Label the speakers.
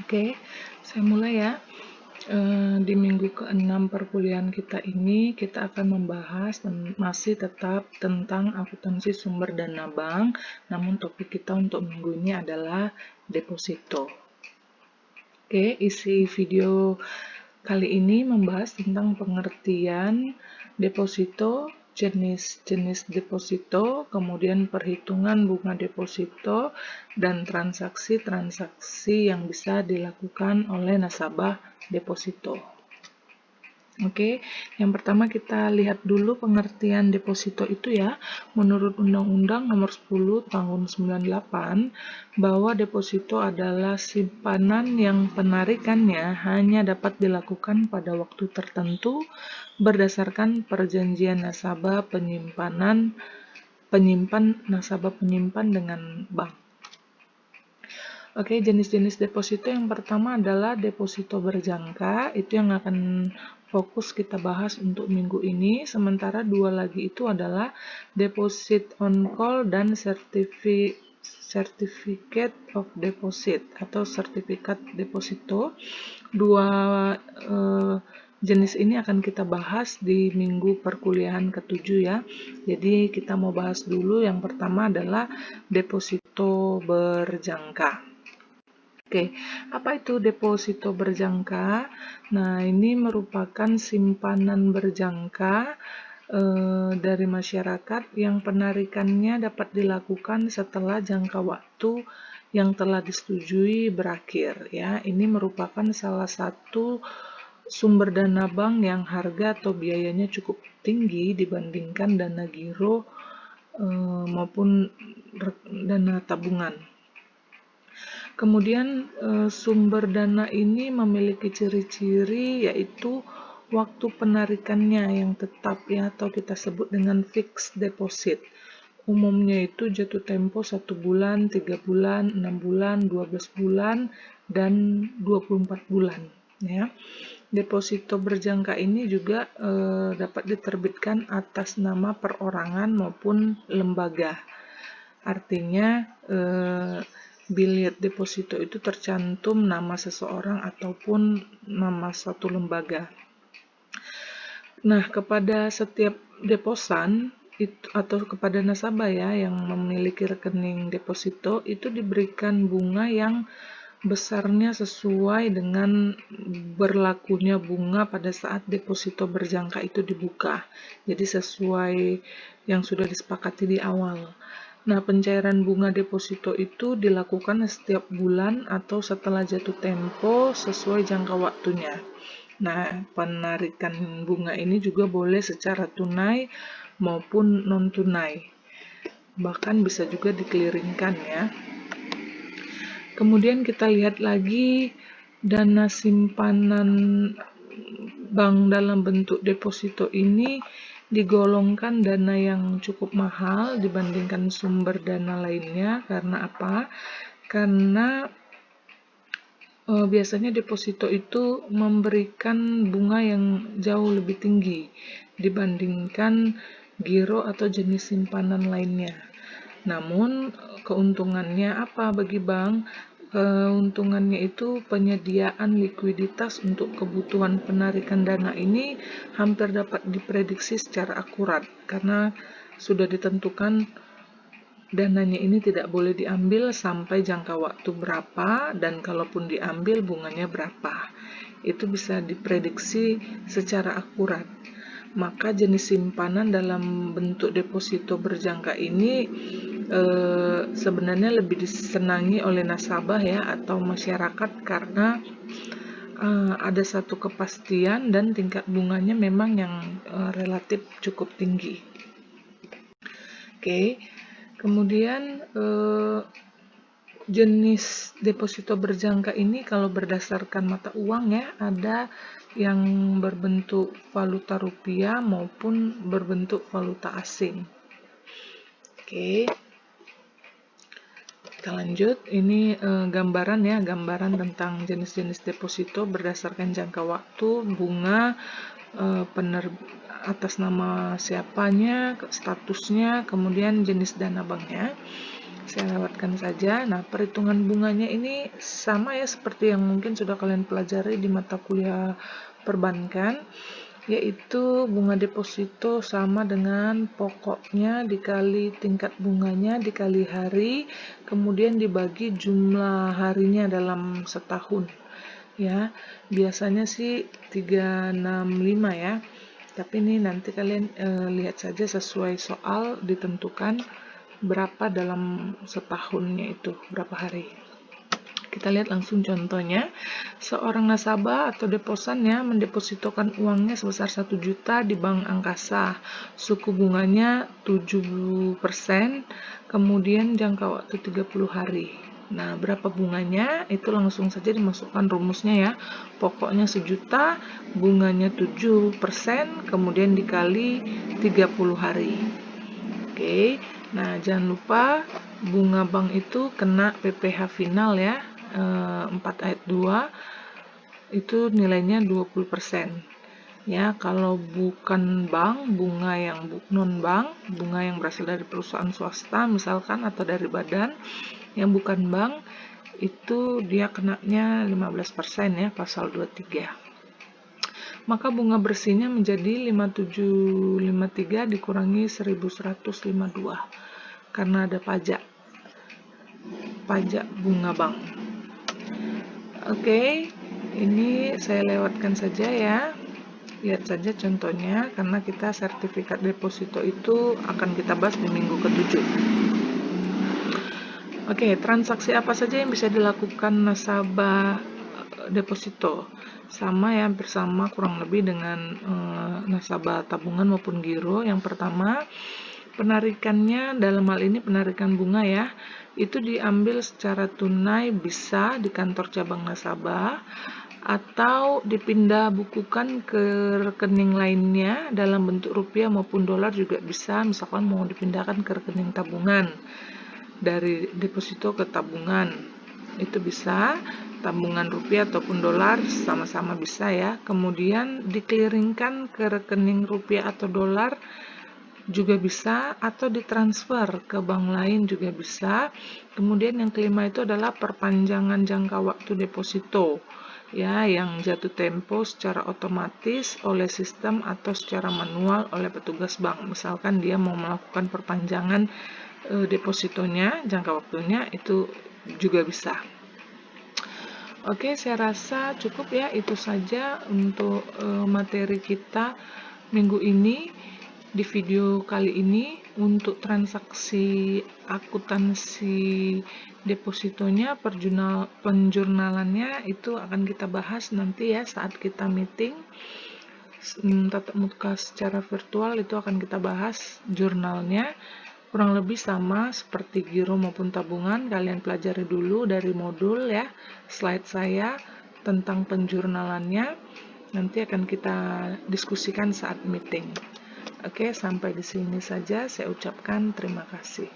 Speaker 1: Oke, saya mulai ya. Di minggu ke-6 perkuliahan kita ini, kita akan membahas masih tetap tentang akuntansi sumber dana bank, namun topik kita untuk minggu ini adalah deposito. Oke, isi video kali ini membahas tentang pengertian deposito, jenis-jenis deposito, kemudian perhitungan bunga deposito, dan transaksi-transaksi yang bisa dilakukan oleh nasabah deposito. Oke, yang pertama kita lihat dulu pengertian deposito itu ya. Menurut Undang-Undang Nomor 10 Tahun 98, bahwa deposito adalah simpanan yang penarikannya hanya dapat dilakukan pada waktu tertentu berdasarkan perjanjian nasabah penyimpan nasabah penyimpan dengan bank. Oke, jenis-jenis deposito yang pertama adalah deposito berjangka, itu yang akan fokus kita bahas untuk minggu ini. Sementara dua lagi itu adalah deposit on call dan certificate of deposit atau sertifikat deposito. Dua jenis ini akan kita bahas di minggu perkuliahan ke-7 ya. Jadi kita mau bahas dulu yang pertama adalah deposito berjangka. Oke, apa itu deposito berjangka? Nah, ini merupakan simpanan berjangka dari masyarakat yang penarikannya dapat dilakukan setelah jangka waktu yang telah disetujui berakhir. Ya, ini merupakan salah satu sumber dana bank yang harga atau biayanya cukup tinggi dibandingkan dana giro maupun dana tabungan. Kemudian sumber dana ini memiliki ciri-ciri yaitu waktu penarikannya yang tetap ya, atau kita sebut dengan fixed deposit. Umumnya itu jatuh tempo 1 bulan, 3 bulan, 6 bulan, 12 bulan, dan 24 bulan. Ya. Deposito berjangka ini juga dapat diterbitkan atas nama perorangan maupun lembaga. Artinya bilet deposito itu tercantum nama seseorang ataupun nama satu lembaga. Nah, kepada setiap deposan atau kepada nasabah ya yang memiliki rekening deposito itu diberikan bunga yang besarnya sesuai dengan berlakunya bunga pada saat deposito berjangka itu dibuka. Jadi sesuai yang sudah disepakati di awal. Nah, pencairan bunga deposito itu dilakukan setiap bulan atau setelah jatuh tempo sesuai jangka waktunya. Nah, penarikan bunga ini juga boleh secara tunai maupun non-tunai. Bahkan bisa juga dikeliringkan ya. Kemudian kita lihat lagi dana simpanan bank dalam bentuk deposito ini digolongkan dana yang cukup mahal dibandingkan sumber dana lainnya. Karena apa? Karena biasanya deposito itu memberikan bunga yang jauh lebih tinggi dibandingkan giro atau jenis simpanan lainnya. Namun keuntungannya apa bagi bank? Keuntungannya itu penyediaan likuiditas untuk kebutuhan penarikan dana ini hampir dapat diprediksi secara akurat karena sudah ditentukan dananya ini tidak boleh diambil sampai jangka waktu berapa dan kalaupun diambil bunganya berapa. Itu bisa diprediksi secara akurat. Maka jenis simpanan dalam bentuk deposito berjangka ini sebenarnya lebih disenangi oleh nasabah ya atau masyarakat karena ada satu kepastian dan tingkat bunganya memang yang relatif cukup tinggi. Oke, kemudian jenis deposito berjangka ini kalau berdasarkan mata uang ya ada yang berbentuk valuta rupiah maupun berbentuk valuta asing. Oke. Kita lanjut, ini gambaran tentang jenis-jenis deposito berdasarkan jangka waktu, bunga, atas nama siapanya, statusnya, kemudian jenis dana banknya. saya lewatkan saja. Nah, perhitungan bunganya ini sama ya seperti yang mungkin sudah kalian pelajari di mata kuliah perbankan, yaitu bunga deposito sama dengan pokoknya dikali tingkat bunganya dikali hari, kemudian dibagi jumlah harinya dalam setahun. Ya, biasanya sih 365 ya. Tapi ini nanti kalian lihat saja sesuai soal ditentukan berapa dalam setahunnya itu, berapa hari. Kita lihat langsung contohnya. Seorang nasabah atau deposannya mendepositokan uangnya sebesar 1 juta di Bank Angkasa. Suku bunganya 7%, kemudian jangka waktu 30 hari. Nah, berapa bunganya? Itu langsung saja dimasukkan rumusnya ya. Pokoknya 1 juta, bunganya 7%, kemudian dikali 30 hari. Oke, nah jangan lupa bunga bank itu kena PPh final ya. 4 ayat 2 itu nilainya 20%. Ya, kalau bukan bank, bunga yang non bank, bunga yang berasal dari perusahaan swasta misalkan atau dari badan yang bukan bank, itu dia kenanya 15% ya, pasal 23. Maka bunga bersihnya menjadi 5753 dikurangi 1152 karena ada pajak bunga bank. Oke, ini saya lewatkan saja ya. Lihat saja contohnya, karena kita sertifikat deposito itu akan kita bahas di minggu ke-7. Oke, transaksi apa saja yang bisa dilakukan nasabah deposito? Sama ya, hampir sama kurang lebih dengan nasabah tabungan maupun giro. Yang pertama, penarikannya dalam hal ini penarikan bunga ya, itu diambil secara tunai bisa di kantor cabang nasabah atau dipindah bukukan ke rekening lainnya dalam bentuk rupiah maupun dolar juga bisa, misalkan mau dipindahkan ke rekening tabungan dari deposito ke tabungan itu bisa, tabungan rupiah ataupun dolar sama-sama bisa ya. Kemudian dikliringkan ke rekening rupiah atau dolar juga bisa, atau ditransfer ke bank lain juga bisa. Kemudian yang kelima itu adalah perpanjangan jangka waktu deposito ya, yang jatuh tempo secara otomatis oleh sistem atau secara manual oleh petugas bank. Misalkan dia mau melakukan perpanjangan depositonya, jangka waktunya itu juga bisa. Oke, saya rasa cukup ya, itu saja untuk materi kita minggu ini. Di video kali ini untuk transaksi akuntansi depositonya, penjurnalannya itu akan kita bahas nanti ya saat kita meeting tatap muka secara virtual, itu akan kita bahas jurnalnya. Kurang lebih sama seperti giro maupun tabungan, kalian pelajari dulu dari modul ya, slide saya tentang penjurnalannya. Nanti akan kita diskusikan saat meeting. Oke, sampai di sini saja saya ucapkan terima kasih.